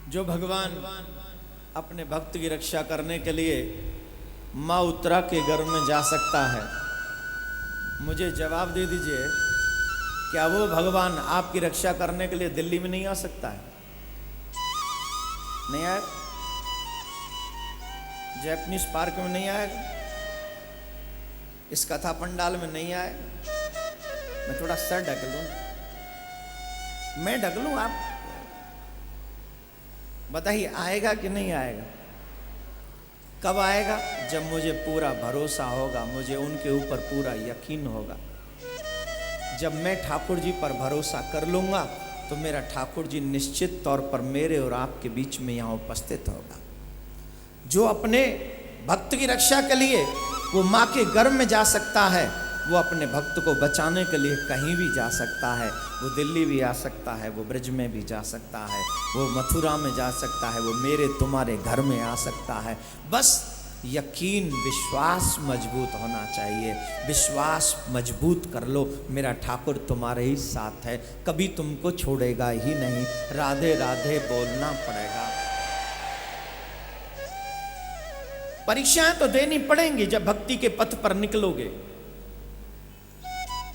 जो भगवान अपने भक्त की रक्षा करने के लिए माँ उत्तरा के घर में जा सकता है, मुझे जवाब दे दीजिए, क्या वो भगवान आपकी रक्षा करने के लिए दिल्ली में नहीं आ सकता है? नहीं आएगा? जैपनीज पार्क में नहीं आएगा? इस कथा पंडाल में नहीं आएगा? मैं थोड़ा सर ढक लूं, मैं ढक लूं, आप बताइए आएगा कि नहीं आएगा? कब आएगा? जब मुझे पूरा भरोसा होगा, मुझे उनके ऊपर पूरा यकीन होगा। जब मैं ठाकुर जी पर भरोसा कर लूंगा तो मेरा ठाकुर जी निश्चित तौर पर मेरे और आपके बीच में यहाँ उपस्थित होगा। जो अपने भक्त की रक्षा के लिए वो माँ के गर्भ में जा सकता है, वो अपने भक्त को बचाने के लिए कहीं भी जा सकता है। वो दिल्ली भी आ सकता है, वो ब्रज में भी जा सकता है, वो मथुरा में जा सकता है, वो मेरे तुम्हारे घर में आ सकता है। बस यकीन, विश्वास मजबूत होना चाहिए। विश्वास मजबूत कर लो, मेरा ठाकुर तुम्हारे ही साथ है, कभी तुमको छोड़ेगा ही नहीं। राधे राधे बोलना पड़ेगा। परीक्षाएं तो देनी पड़ेंगी जब भक्ति के पथ पर निकलोगे।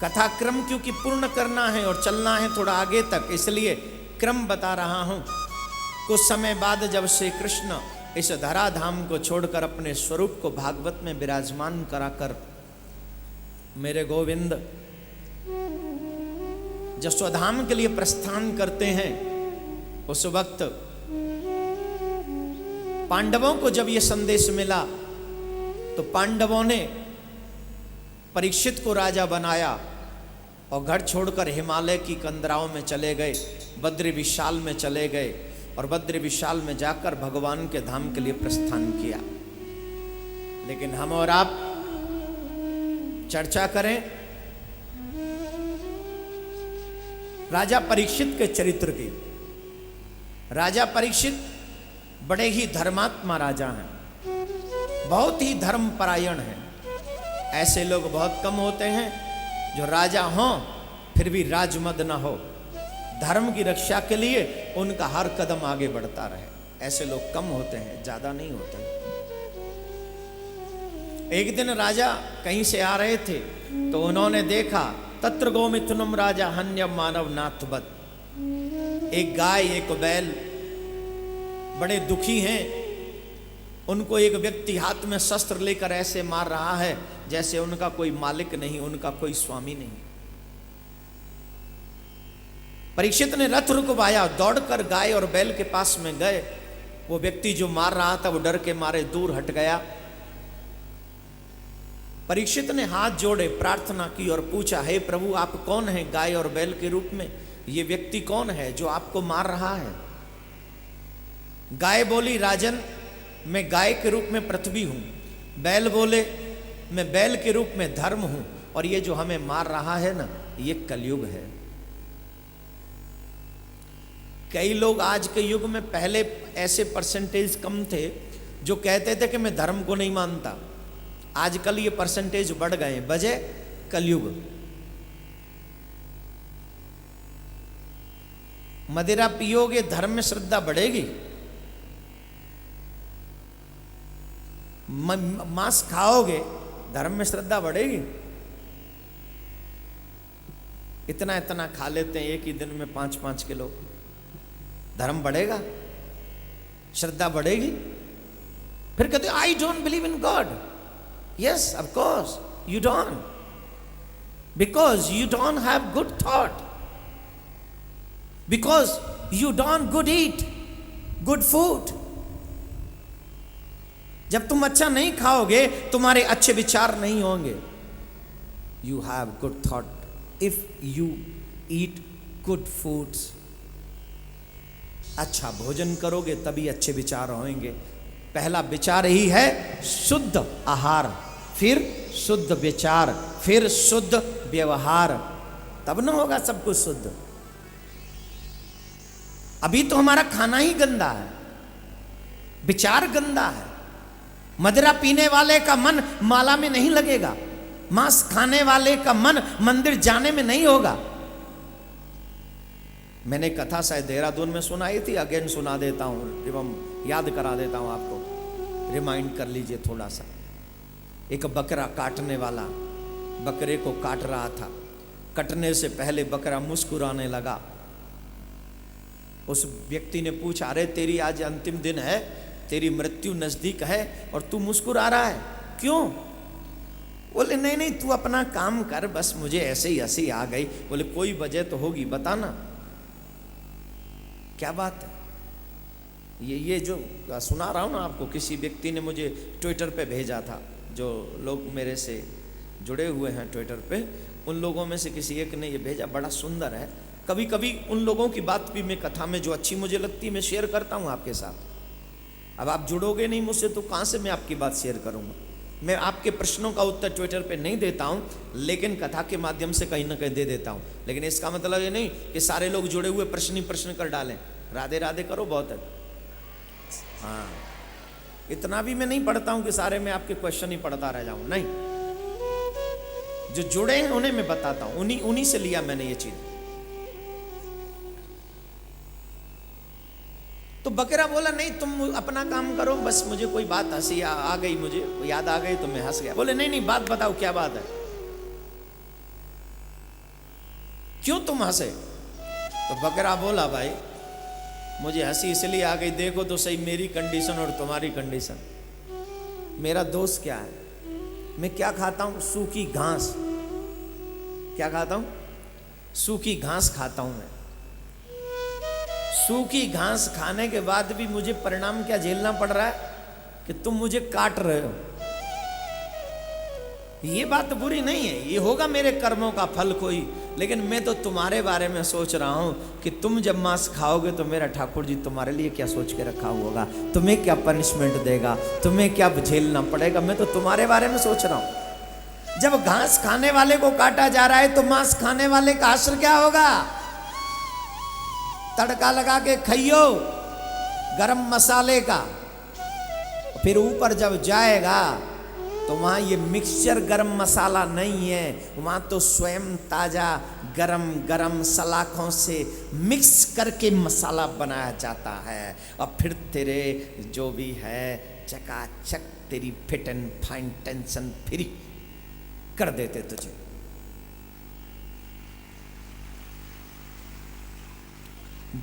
कथा क्रम क्योंकि पूर्ण करना है और चलना है थोड़ा आगे तक, इसलिए क्रम बता रहा हूं। कुछ समय बाद जब श्री कृष्ण इस धराधाम को छोड़कर अपने स्वरूप को भागवत में विराजमान कराकर मेरे गोविंद जसोधाम के लिए प्रस्थान करते हैं, उस वक्त पांडवों को जब यह संदेश मिला तो पांडवों ने परीक्षित को राजा बनाया और घर छोड़कर हिमालय की कंदराओं में चले गए, बद्री विशाल में चले गए और बद्री विशाल में जाकर भगवान के धाम के लिए प्रस्थान किया। लेकिन हम और आप चर्चा करें राजा परीक्षित के चरित्र की। राजा परीक्षित बड़े ही धर्मात्मा राजा हैं, बहुत ही धर्मपरायण हैं। ऐसे लोग बहुत कम होते हैं जो राजा हों फिर भी राजमद न हो, धर्म की रक्षा के लिए उनका हर कदम आगे बढ़ता रहे। ऐसे लोग कम होते हैं, ज्यादा नहीं होते। एक दिन राजा कहीं से आ रहे थे तो उन्होंने देखा तत्र गोमिथुनम राजा हन्यम मानव नाथवत। एक गाय एक बैल बड़े दुखी हैं, उनको एक व्यक्ति हाथ में शस्त्र लेकर ऐसे मार रहा है जैसे उनका कोई मालिक नहीं, उनका कोई स्वामी नहीं। परीक्षित ने रथ रुकवाया, दौड़कर गाय और बैल के पास में गए। वो व्यक्ति जो मार रहा था वो डर के मारे दूर हट गया। परीक्षित ने हाथ जोड़े, प्रार्थना की और पूछा, हे प्रभु आप कौन हैं गाय और बैल के रूप में? ये व्यक्ति कौन है जो आपको मार रहा है? गाय बोली, राजन मैं गाय के रूप में पृथ्वी हूं। बैल बोले, मैं बैल के रूप में धर्म हूं। और ये जो हमें मार रहा है ना, ये कलयुग है। कई लोग आज के युग में, पहले ऐसे परसेंटेज कम थे जो कहते थे कि मैं धर्म को नहीं मानता। आजकल ये परसेंटेज बढ़ गए, वजह कलयुग। मदिरा पियोगे धर्म में श्रद्धा बढ़ेगी, मांस खाओगे धर्म में श्रद्धा बढ़ेगी। इतना इतना खा लेते हैं एक ही दिन में 5-5 किलो, धर्म बढ़ेगा, श्रद्धा बढ़ेगी। फिर कहते I don't believe in God. Yes of course you don't, because you don't have good thought, because you don't good eat good food. जब तुम अच्छा नहीं खाओगे तुम्हारे अच्छे विचार नहीं होंगे। You have good thought if you eat good foods. अच्छा भोजन करोगे तभी अच्छे विचार होंगे। पहला विचार ही है शुद्ध आहार, फिर शुद्ध विचार, फिर शुद्ध व्यवहार, तब न होगा सब कुछ शुद्ध। अभी तो हमारा खाना ही गंदा है, विचार गंदा है। मदिरा पीने वाले का मन माला में नहीं लगेगा, मांस खाने वाले का मन मंदिर जाने में नहीं होगा। मैंने कथा शायद देहरादून में सुनाई थी, अगेन सुना देता हूँ एवं याद करा देता हूँ आपको, रिमाइंड कर लीजिए थोड़ा सा। एक बकरा काटने वाला बकरे को काट रहा था। कटने से पहले बकरा मुस्कुराने लगा। उस व्यक्ति ने पूछा, अरे तेरी आज अंतिम दिन है, तेरी मृत्यु नजदीक है और तू मुस्कुरा रहा है, क्यों? बोले नहीं नहीं, तू अपना काम कर, बस मुझे ऐसे ही हंसी आ गई। बोले कोई वजह तो होगी, बताना क्या बात है। ये जो सुना रहा हूं ना आपको, किसी व्यक्ति ने मुझे ट्विटर पे भेजा था। जो लोग मेरे से जुड़े हुए हैं ट्विटर पे, उन लोगों में से किसी एक ने ये भेजा, बड़ा सुंदर है। कभी कभी उन लोगों की बात भी मैं कथा में जो अच्छी मुझे लगती है मैं शेयर करता हूँ आपके साथ। अब आप जुड़ोगे नहीं मुझसे तो कहाँ से मैं आपकी बात शेयर करूँगा। मैं आपके प्रश्नों का उत्तर ट्विटर पे नहीं देता हूँ, लेकिन कथा के माध्यम से कहीं ना कहीं दे देता हूँ। लेकिन इसका मतलब ये नहीं कि सारे लोग जुड़े हुए प्रश्न ही प्रश्न कर डालें। राधे राधे करो, बहुत है। हाँ, इतना भी मैं नहीं पढ़ता हूँ कि सारे में आपके क्वेश्चन ही पढ़ता रह जाऊँ, नहीं। जो जुड़े हैं उन्हें मैं बताता हूँ, उन्हीं से लिया मैंने ये चीज। तो बकरा बोला नहीं, तुम अपना काम करो, बस मुझे कोई बात हंसी आ गई, मुझे याद आ गई तो मैं हंस गया। बोले नहीं नहीं, बात बताओ, क्या बात है, क्यों तुम हंसे? तो बकरा बोला, भाई मुझे हंसी इसलिए आ गई, देखो तो सही मेरी कंडीशन और तुम्हारी कंडीशन। मेरा दोस्त क्या है, मैं क्या खाता हूं? सूखी घास। क्या खाता हूं? सूखी घास खाता हूं मैं। सूखी घास खाने के बाद भी मुझे परिणाम क्या झेलना पड़ रहा है कि तुम मुझे काट रहे हो। ये बात बुरी नहीं है, ये होगा मेरे कर्मों का फल कोई, लेकिन मैं तो तुम्हारे बारे में सोच रहा हूं कि तुम जब मांस खाओगे तो मेरा ठाकुर जी तुम्हारे लिए क्या सोच के रखा होगा, तुम्हें क्या पनिशमेंट देगा, तुम्हें क्या झेलना पड़ेगा। मैं तो तुम्हारे बारे में सोच रहा हूं। जब घास खाने वाले को काटा जा रहा है तो मांस खाने वाले का असर क्या होगा? तड़का लगा के खाइयो गरम मसाले का, फिर ऊपर जब जाएगा तो वहाँ ये मिक्सचर गरम मसाला नहीं है, वहाँ तो स्वयं ताजा गरम गरम सलाखों से मिक्स करके मसाला बनाया जाता है। और फिर तेरे जो भी है चकाचक तेरी fit and fine tension free कर देते तुझे।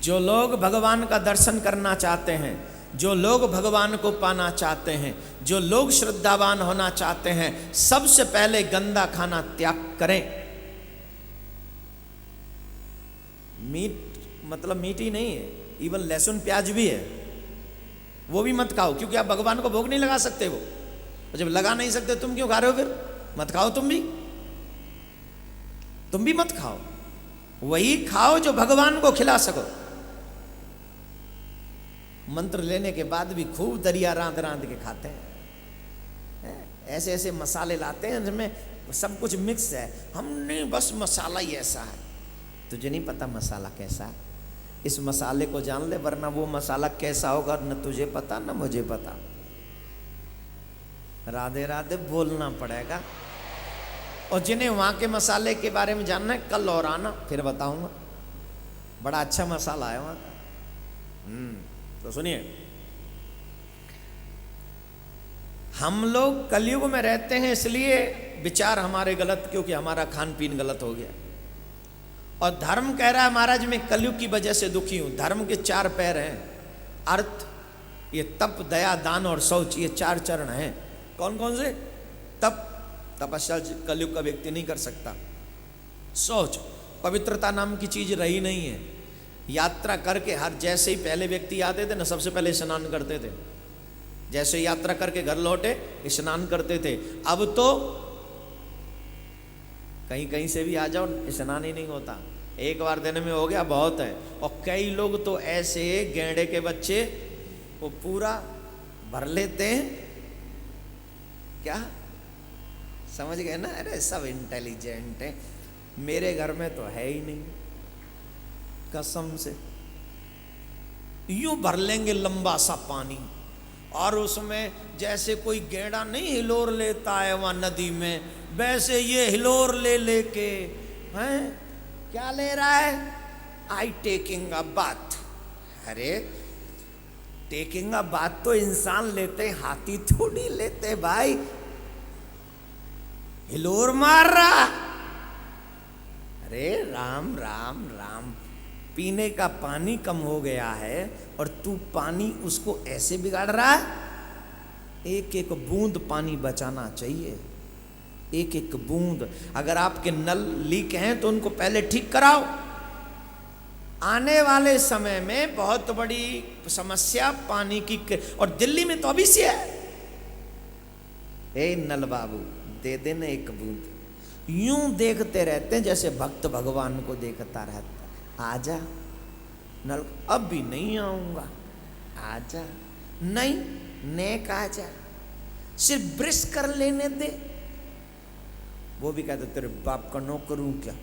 जो लोग भगवान का दर्शन करना चाहते हैं, जो लोग भगवान को पाना चाहते हैं, जो लोग श्रद्धावान होना चाहते हैं, सबसे पहले गंदा खाना त्याग करें। मीट मतलब मीट ही नहीं है, इवन लहसुन प्याज भी है, वो भी मत खाओ, क्योंकि आप भगवान को भोग नहीं लगा सकते। वो जब लगा नहीं सकते तुम क्यों खा रहे हो? फिर मत खाओ, तुम भी मत खाओ। वही खाओ जो भगवान को खिला सको। मंत्र लेने के बाद भी खूब दरिया रांध रांध के खाते हैं। ऐसे ऐसे मसाले लाते हैं जिनमें सब कुछ मिक्स है। हम नहीं, बस मसाला ही ऐसा है। तुझे नहीं पता मसाला कैसा है, इस मसाले को जान ले, वरना वो मसाला कैसा होगा न तुझे पता न मुझे पता। राधे राधे बोलना पड़ेगा। और जिन्हें वहां के मसाले के बारे में जानना है, कल और आना, फिर बताऊंगा। बड़ा अच्छा मसाला है वहां का। तो सुनिए, हम लोग कलयुग में रहते हैं, इसलिए विचार हमारे गलत, क्योंकि हमारा खान पीन गलत हो गया। और धर्म कह रहा है, महाराज मैं कलयुग की वजह से दुखी हूं। धर्म के 4 पैर हैं, अर्थ, ये तप, दया, दान और शौच, ये 4 चरण हैं। कौन कौन से? तप, तपस्या कलयुग का व्यक्ति नहीं कर सकता। शौच, पवित्रता नाम की चीज रही नहीं है। यात्रा करके हर, जैसे ही पहले व्यक्ति आते थे ना, सबसे पहले स्नान करते थे। जैसे यात्रा करके घर लौटे स्नान करते थे। अब तो कहीं कहीं से भी आ जाओ, स्नान ही नहीं होता। एक बार दिन में हो गया बहुत है। और कई लोग तो ऐसे गेंडे के बच्चे वो पूरा भर लेते हैं। क्या समझ गए ना? अरे सब इंटेलिजेंट है। मेरे घर में तो है ही नहीं, कसम से। यूं भर लेंगे लंबा सा पानी, और उसमें जैसे कोई गेंडा नहीं हिलोर लेता है वहां नदी में, वैसे ये हिलोर ले लेके हैं। क्या ले रहा है? I taking a bath. अरे टेकिंग अ बाथ तो इंसान लेते, हाथी थोड़ी लेते भाई। हिलोर मार रहा। अरे राम राम राम, पीने का पानी कम हो गया है और तू पानी उसको ऐसे बिगाड़ रहा है। एक एक बूंद पानी बचाना चाहिए, एक एक बूंद। अगर आपके नल लीक हैं तो उनको पहले ठीक कराओ। आने वाले समय में बहुत बड़ी समस्या पानी की, और दिल्ली में तो अभी से है। ए नल बाबू दे देना एक बूंद। यूं देखते रहते हैं जैसे भक्त भगवान को देखता रहता। आजा नल, अब भी नहीं आऊंगा, आजा। नहीं नेक आजा, सिर्फ ब्रश कर लेने दे। वो भी कहते तेरे बाप का नौकर हूं क्या।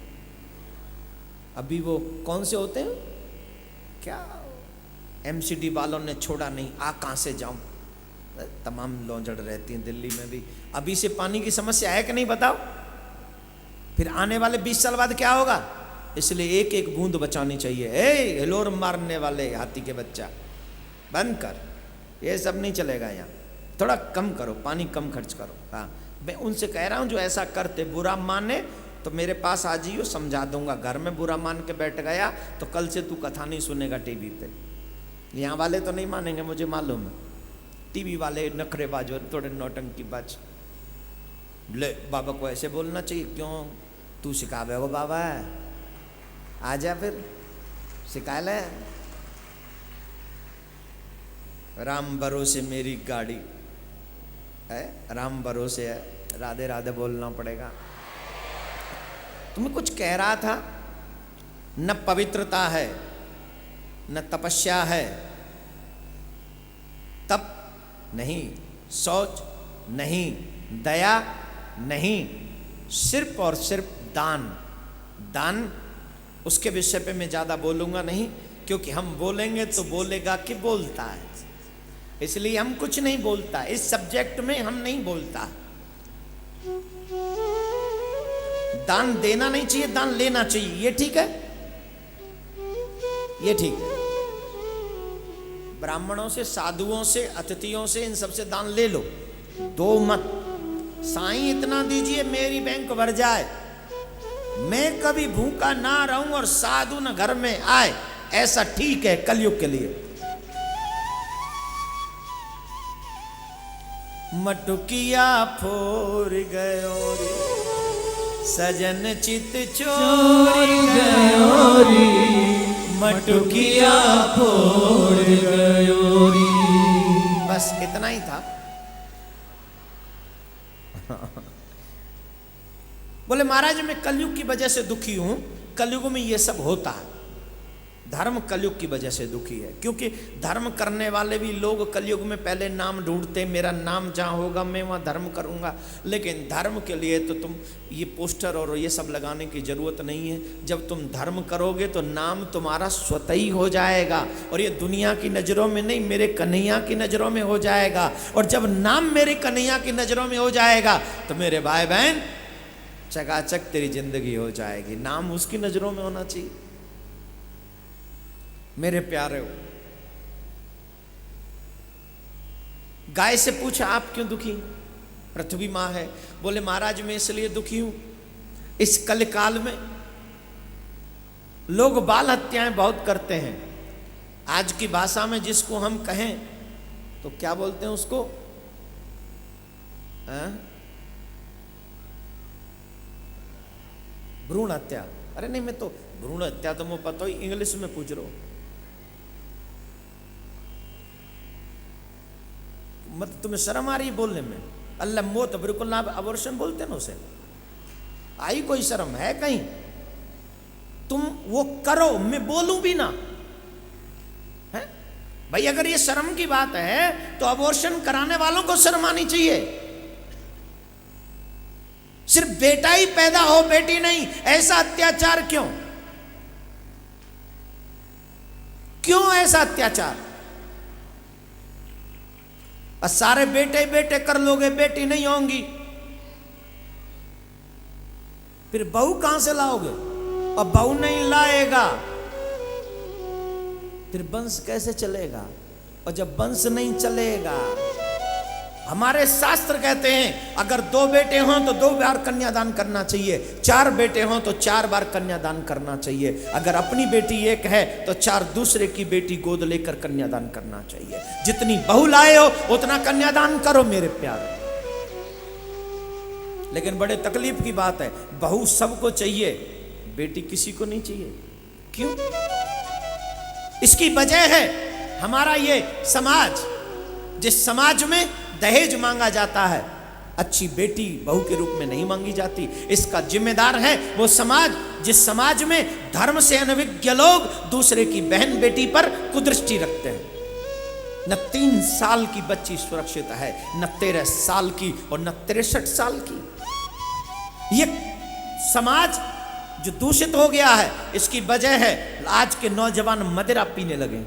अभी वो कौन से होते हैं क्या, एमसीडी वालों ने छोड़ा नहीं, आ कहां से जाऊं। तमाम लौंजड़ रहती हैं दिल्ली में भी। अभी से पानी की समस्या है कि नहीं बताओ, फिर आने वाले 20 साल बाद क्या होगा। इसलिए एक एक बूंद बचानी चाहिए। ए हिलोर मारने वाले हाथी के बच्चा, बंद कर, ये सब नहीं चलेगा यहाँ। थोड़ा कम करो, पानी कम खर्च करो। हाँ मैं उनसे कह रहा हूँ जो ऐसा करते, बुरा माने तो मेरे पास आ जाइयो, समझा दूंगा। घर में बुरा मान के बैठ गया तो कल से तू कथा नहीं सुनेगा टीवी पे। यहाँ वाले तो नहीं मानेंगे मुझे मालूम है, टीवी वाले नखरेबाज थोड़े नौटंकी बाज। ले बाबा को ऐसे बोलना चाहिए, क्यों तू सिखावे हो बाबा, आजा फिर सिखा ले। राम भरोसे मेरी गाड़ी है, राम भरोसे है, राधे राधे बोलना पड़ेगा। तुम्हें कुछ कह रहा था, न पवित्रता है न तपस्या है, तप नहीं, शौच नहीं, दया नहीं, सिर्फ और सिर्फ दान। दान उसके विषय पे मैं ज़्यादा बोलूँगा नहीं, क्योंकि हम बोलेंगे तो बोलेगा कि बोलता है, इसलिए हम कुछ नहीं बोलता। इस सब्जेक्ट में हम नहीं बोलता। दान देना नहीं चाहिए, दान लेना चाहिए, ये ठीक है, ये ठीक है। ब्राह्मणों से, साधुओं से, अतिथियों से, इन सबसे दान ले लो, दो मत। साईं इतना दीजिए मेरी बैंक भर जाए, मैं कभी भूखा ना रहूं और साधु न घर में आए, ऐसा ठीक है कलयुग के लिए। मटुकिया फोर गयो रे, सजन चित चोर गयो रे, मटुकिया फोर गयो रे। बस इतना ही था। बोले महाराज मैं कलयुग की वजह से दुखी हूं। कलयुग में ये सब होता है, धर्म कलयुग की वजह से दुखी है, क्योंकि धर्म करने वाले भी लोग कलयुग में पहले नाम ढूंढते, मेरा नाम जहाँ होगा मैं वहाँ धर्म करूँगा। लेकिन धर्म के लिए तो तुम ये पोस्टर और ये सब लगाने की जरूरत नहीं है। जब तुम धर्म करोगे तो नाम तुम्हारा स्वतः ही हो जाएगा, और ये दुनिया की नज़रों में नहीं, मेरे कन्हैया की नज़रों में हो जाएगा। और जब नाम मेरे कन्हैया की नज़रों में हो जाएगा तो मेरे भाई बहन चकाचक तेरी जिंदगी हो जाएगी। नाम उसकी नज़रों में होना चाहिए। मेरे प्यारे, गाय से पूछा आप क्यों दुखी, पृथ्वी माँ है। बोले महाराज मैं इसलिए दुखी हूं, इस कलकाल में लोग बाल हत्याएं बहुत करते हैं। आज की भाषा में जिसको हम कहें तो क्या बोलते हैं उसको, भ्रूण हत्या। अरे नहीं, मैं तो भ्रूण हत्या तो मुझे पता ही, इंग्लिश में पूछ रहा हूं। मत तुम्हें शर्म आ रही बोलने में। अल्लाह मौत बिल्कुल ना, अबॉर्शन बोलते ना उसे, आई कोई शर्म है कहीं। तुम वो करो, मैं बोलूं भी ना है भाई। अगर ये शर्म की बात है तो अबॉर्शन कराने वालों को शर्म आनी चाहिए। सिर्फ बेटा ही पैदा हो, बेटी नहीं, ऐसा अत्याचार क्यों, क्यों ऐसा अत्याचार। और सारे बेटे बेटे कर लोगे, बेटी नहीं होंगी, फिर बहू कहां से लाओगे। और बहू नहीं लाएगा फिर वंश कैसे चलेगा? और जब वंश नहीं चलेगा, हमारे शास्त्र कहते हैं अगर 2 बेटे हों तो 2 बार कन्यादान करना चाहिए, 4 बेटे हों तो 4 बार कन्यादान करना चाहिए, अगर अपनी बेटी एक है तो 4 दूसरे की बेटी गोद लेकर कन्यादान करना चाहिए। जितनी बहू लाए हो उतना कन्यादान करो मेरे प्यारे। लेकिन बड़े तकलीफ की बात है, बहू सबको चाहिए, बेटी किसी को नहीं चाहिए। क्यों? इसकी वजह है हमारा ये समाज, जिस समाज में दहेज मांगा जाता है, अच्छी बेटी बहू के रूप में नहीं मांगी जाती। इसका जिम्मेदार है वो समाज, जिस समाज में धर्म से अनभिज्ञ लोग दूसरे की बहन बेटी पर कुदृष्टि रखते हैं। न 3 साल की बच्ची सुरक्षित है, न 13 साल की और न 63 साल की। ये समाज जो दूषित हो गया है, इसकी वजह है आज के नौजवान मदिरा पीने लगे,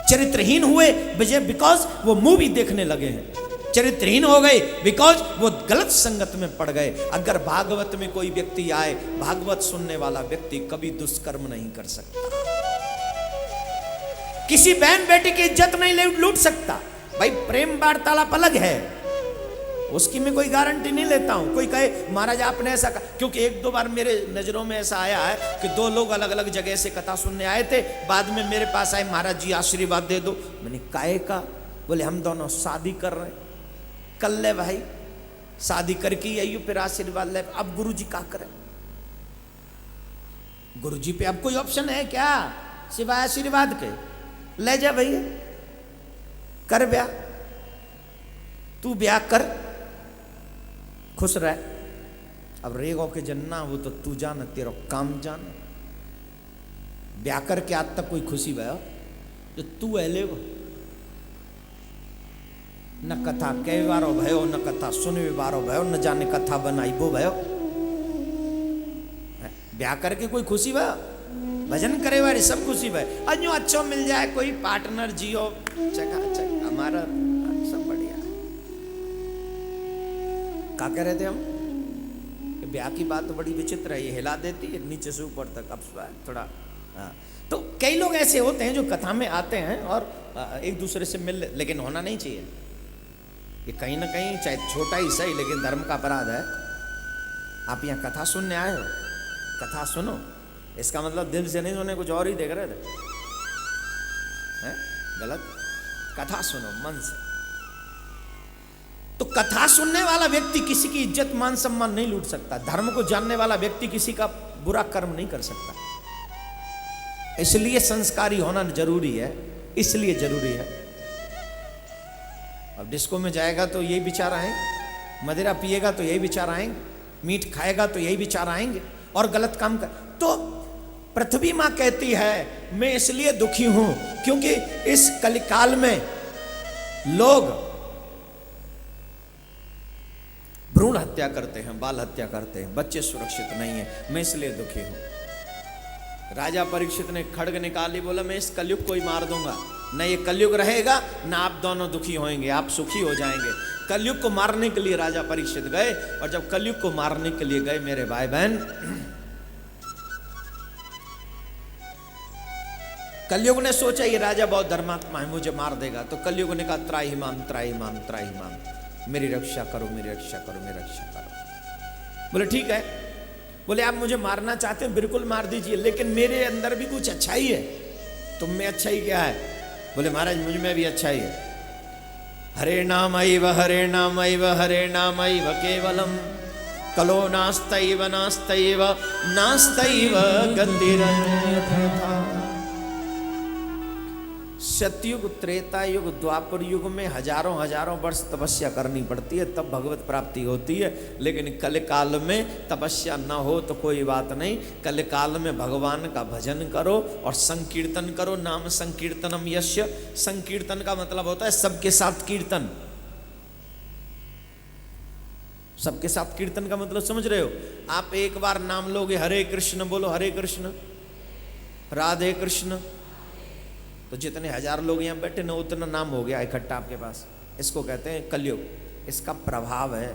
चरित्रहीन हुए बिकॉज वो मूवी देखने लगे हैं, चरित्रहीन हो गए बिकॉज वो गलत संगत में पड़ गए। अगर भागवत में कोई व्यक्ति आए, भागवत सुनने वाला व्यक्ति कभी दुष्कर्म नहीं कर सकता, किसी बहन बेटी की इज्जत नहीं लूट सकता। भाई प्रेम वार्तालाप अलग है, उसकी मैं कोई गारंटी नहीं लेता हूं। कोई कहे महाराज आपने ऐसा कहा, क्योंकि 1-2 बार मेरे नजरों में ऐसा आया है कि 2 लोग अलग अलग जगह से कथा सुनने आए थे, बाद में मेरे पास आए, महाराज जी आशीर्वाद दे दो। मैंने काहे का? बोले हम दोनों शादी कर रहे हैं। कर ले भाई, शादी करके आइयो फिर आशीर्वाद ले। अब गुरु जी क्या करें? गुरु जी पे अब कोई ऑप्शन है क्या सिवाय आशीर्वाद के? ले जा भैया, कर ब्याह, तू ब्याह कर, खुश रह। अब रेगो के जन्ना वो तो तू जान, तेरा काम जान। ब्याह करके आज तक कोई खुशी भयो जो तू है ले, न कथा कई बारो भयो, न कथा सुनवे बारो भयो, न जाने कथा बनाई वो भयो। ब्याह करके कोई खुशी भयो? भजन करे वाली सब खुशी भयो। अजो अच्छो मिल जाए कोई पार्टनर, जियो चकाचक, हमारा सब बढ़िया। क्या कह रहे थे हम? ब्याह की बात तो बड़ी विचित्र है, ये हिला देती है नीचे से ऊपर तक। अब थोड़ा तो कई लोग ऐसे होते हैं जो कथा में आते हैं और एक दूसरे से मिल, लेकिन होना नहीं चाहिए। ये कहीं ना कहीं चाहे छोटा ही सही, लेकिन धर्म का अपराध है। आप यहाँ कथा सुनने आए हो, कथा सुनो, इसका मतलब दिल से नहीं सुने, कुछ और ही देख रहे थे, है? गलत। कथा सुनो मन से। तो कथा सुनने वाला व्यक्ति किसी की इज्जत मान सम्मान नहीं लूट सकता। धर्म को जानने वाला व्यक्ति किसी का बुरा कर्म नहीं कर सकता। इसलिए संस्कारी होना जरूरी है, इसलिए जरूरी है। अब डिस्को में जाएगा तो यही विचार आएंगे, मदिरा पिएगा तो यही विचार आएंगे, मीट खाएगा तो यही विचार आएंगे, और गलत काम कर। तो पृथ्वी मां कहती है मैं इसलिए दुखी हूं क्योंकि इस कलिकाल में लोग भ्रूण हत्या करते हैं, बाल हत्या करते हैं, बच्चे सुरक्षित नहीं है, मैं इसलिए दुखी हूं। राजा परीक्षित ने खड्ग निकाली, बोला मैं इस कलयुग को ही मार दूंगा, न ये कलयुग रहेगा न आप दोनों दुखी होंगे, आप सुखी हो जाएंगे। कलयुग को मारने के लिए राजा परीक्षित गए, और जब कलयुग को मारने के लिए गए मेरे भाई बहन, कलयुग ने सोचा ये राजा बहुत धर्मात्मा है, मुझे मार देगा। तो कलयुग ने कहा त्राहिमाम त्राहिमाम त्राहिमाम, मेरी रक्षा करो, मेरी रक्षा करो, मेरी रक्षा करो। बोले ठीक है। बोले आप मुझे मारना चाहते हैं, बिल्कुल मार दीजिए, लेकिन मेरे अंदर भी कुछ अच्छाई है। तुम में अच्छाई क्या है? बोले महाराज मुझ में भी अच्छाई है। हरे नाम ऐव हरे नाम ऐव हरे नाम ऐव केवलम, कलो नास्तैव नास्तैव नास्तैव गतिरन्यथा। सतयुग, त्रेता युग, द्वापर युग में हजारों हजारों वर्ष तपस्या करनी पड़ती है, तब भगवत प्राप्ति होती है। लेकिन कलिकाल में तपस्या न हो तो कोई बात नहीं, कलिकाल में भगवान का भजन करो और संकीर्तन करो। नाम संकीर्तनम यस्य, संकीर्तन का मतलब होता है सबके साथ कीर्तन। सबके साथ कीर्तन का मतलब समझ रहे हो? आप एक बार नाम लोगे, हरे कृष्ण बोलो, हरे कृष्ण राधे कृष्ण, तो जितने हजार लोग यहाँ बैठे ना उतना नाम हो गया इकट्ठा आपके पास। इसको कहते हैं कलयुग, इसका प्रभाव है।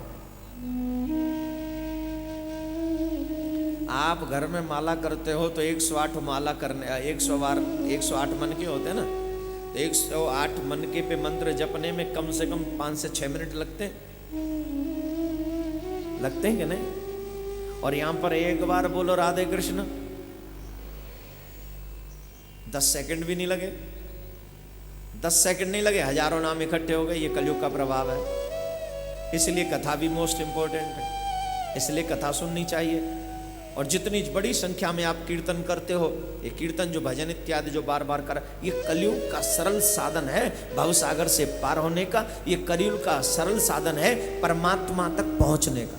आप घर में माला करते हो तो 108 माला करने 100 बार 108 मनके होते हैं ना, तो 108 मनके पे मंत्र जपने में कम से कम 5 से 6 मिनट लगते हैं कि नहीं? और यहां पर एक बार बोलो राधे कृष्ण 10 सेकंड भी नहीं लगे, 10 सेकंड नहीं लगे, हजारों नाम इकट्ठे हो गए। ये कलयुग का प्रभाव है। इसलिए कथा भी मोस्ट इंपॉर्टेंट है, इसलिए कथा सुननी चाहिए। और जितनी बड़ी संख्या में आप कीर्तन करते हो, ये कीर्तन जो भजन इत्यादि जो बार बार कर, ये कलयुग का सरल साधन है भव सागर से पार होने का। ये कलयुग का सरल साधन है परमात्मा तक पहुंचने का।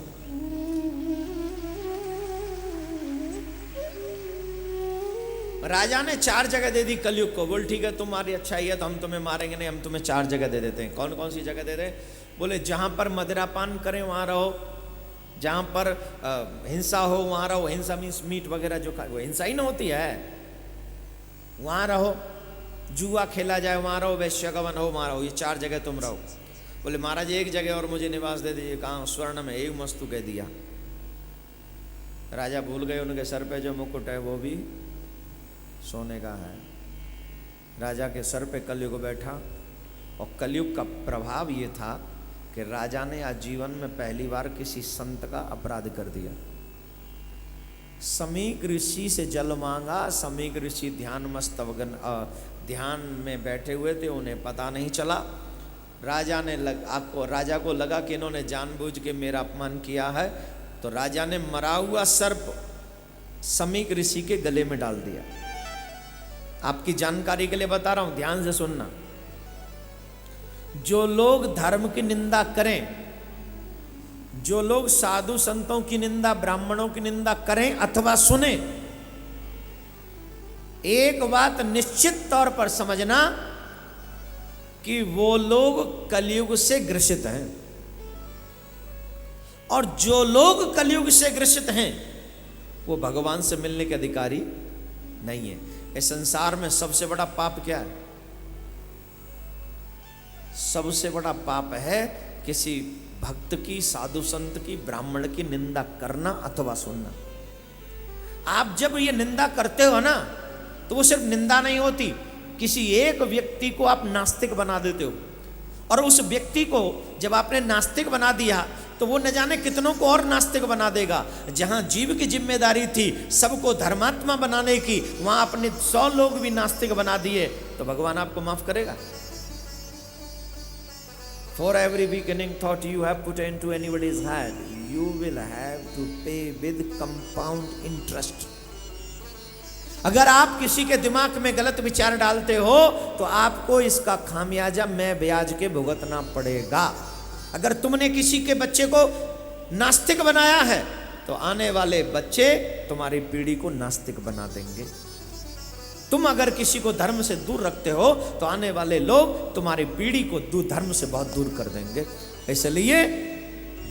राजा ने 4 जगह दे दी कलयुग को। बोल ठीक है, तुम्हारी अच्छाई है तो हम तुम्हें मारेंगे नहीं, हम तुम्हें 4 जगह दे देते हैं। कौन कौन सी जगह दे रहे? बोले जहां पर मदिरापान करें वहां रहो, जहां पर हिंसा हो वहां रहो। हिंसा मीन्स मीट वगैरह जो वो हिंसा ही ना होती है, वहां रहो। जुआ खेला जाए वहां रहो, वैश्यगमन हो वहां रहो। ये 4 जगह तुम रहो। बोले महाराज एक जगह और मुझे निवास दे दीजिए। कहाँ? स्वर्ण में। एक मस्तु कह दिया। राजा भूल गए उनके सर पे जो मुकुट है वो भी सोने का है। राजा के सर पे कलयुग बैठा। और कलयुग का प्रभाव ये था कि राजा ने आज जीवन में पहली बार किसी संत का अपराध कर दिया। समीक ऋषि से जल मांगा। समीक ऋषि ध्यान मस्तवगन ध्यान में बैठे हुए थे, उन्हें पता नहीं चला। राजा को लगा कि इन्होंने जानबूझ के मेरा अपमान किया है, तो राजा ने मरा हुआ सर्प समीक ऋषि के गले में डाल दिया। आपकी जानकारी के लिए बता रहा हूं, ध्यान से सुनना। जो लोग धर्म की निंदा करें, जो लोग साधु संतों की निंदा, ब्राह्मणों की निंदा करें अथवा सुने, एक बात निश्चित तौर पर समझना कि वो लोग कलयुग से ग्रसित हैं। और जो लोग कलयुग से ग्रसित हैं वो भगवान से मिलने के अधिकारी नहीं है। इस संसार में सबसे बड़ा पाप क्या है? सबसे बड़ा पाप है किसी भक्त की, साधु संत की, ब्राह्मण की निंदा करना अथवा सुनना। आप जब ये निंदा करते हो ना, तो वो सिर्फ निंदा नहीं होती, किसी एक व्यक्ति को आप नास्तिक बना देते हो। और उस व्यक्ति को जब आपने नास्तिक बना दिया तो वो न जाने कितनों को और नास्तिक बना देगा। जहां जीव की जिम्मेदारी थी सबको धर्मात्मा बनाने की, वहां अपने 100 लोग भी नास्तिक बना दिए, तो भगवान आपको माफ करेगा? For every beginning thought you have put into anybody's head, you will have to pay with compound interest. अगर आप किसी के दिमाग में गलत विचार डालते हो तो आपको इसका खामियाजा मैं ब्याज के भुगतना पड़ेगा। अगर तुमने किसी के बच्चे को नास्तिक बनाया है तो आने वाले बच्चे तुम्हारी पीढ़ी को नास्तिक बना देंगे। तुम अगर किसी को धर्म से दूर रखते हो तो आने वाले लोग तुम्हारी पीढ़ी को धर्म से बहुत दूर कर देंगे। इसलिए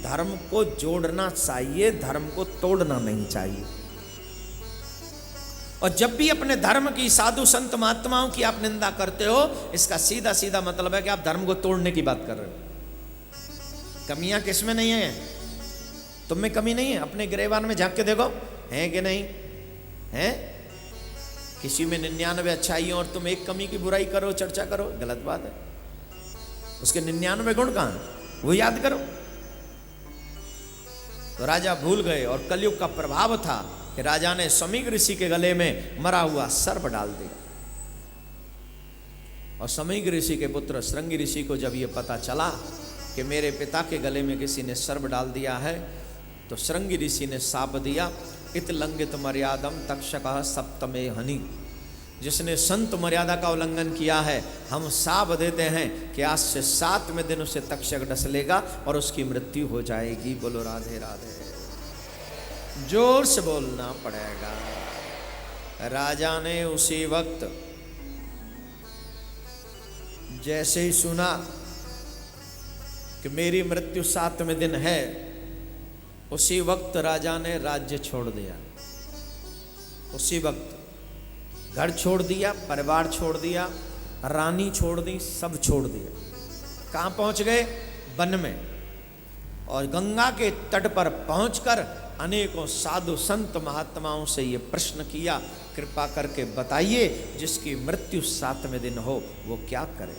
धर्म को जोड़ना चाहिए, धर्म को तोड़ना नहीं चाहिए। और जब भी अपने धर्म की, साधु संत महात्माओं की आप निंदा करते हो, इसका सीधा सीधा मतलब है कि आप धर्म को तोड़ने की बात कर रहे हो। कमियां किसमें नहीं है? तुम में कमी नहीं है? अपने गिरेबान में झांक के देखो, है कि नहीं है? किसी में 99 अच्छाई और तुम एक कमी की बुराई करो, चर्चा करो, गलत बात है। उसके 99 गुण कहां है वो याद करो। तो राजा भूल गए और कलयुग का प्रभाव था कि राजा ने समीक ऋषि के गले में मरा हुआ सर्प डाल दिया। और समीक ऋषि के पुत्र श्रृंगी ऋषि को जब यह पता चला कि मेरे पिता के गले में किसी ने सर्प डाल दिया है, तो श्रृंगी ऋषि ने शाप दिया, इत लंघित मर्यादम तक्षकः सप्तमे हनि। जिसने संत मर्यादा का उल्लंघन किया है, हम शाप देते हैं कि आज से 7वें दिन उसे तक्षक डस लेगा और उसकी मृत्यु हो जाएगी। बोलो राधे राधे। जोर से बोलना पड़ेगा। राजा ने उसी वक्त जैसे ही सुना कि मेरी मृत्यु 7वें दिन है, उसी वक्त राजा ने राज्य छोड़ दिया। उसी वक्त घर छोड़ दिया, परिवार छोड़ दिया, रानी छोड़ दी, सब छोड़ दिया। कहाँ पहुंच गए? वन में। और गंगा के तट पर पहुंचकर अनेकों साधु संत महात्माओं से ये प्रश्न किया, कृपा करके बताइए जिसकी मृत्यु 7वें दिन हो वो क्या करे।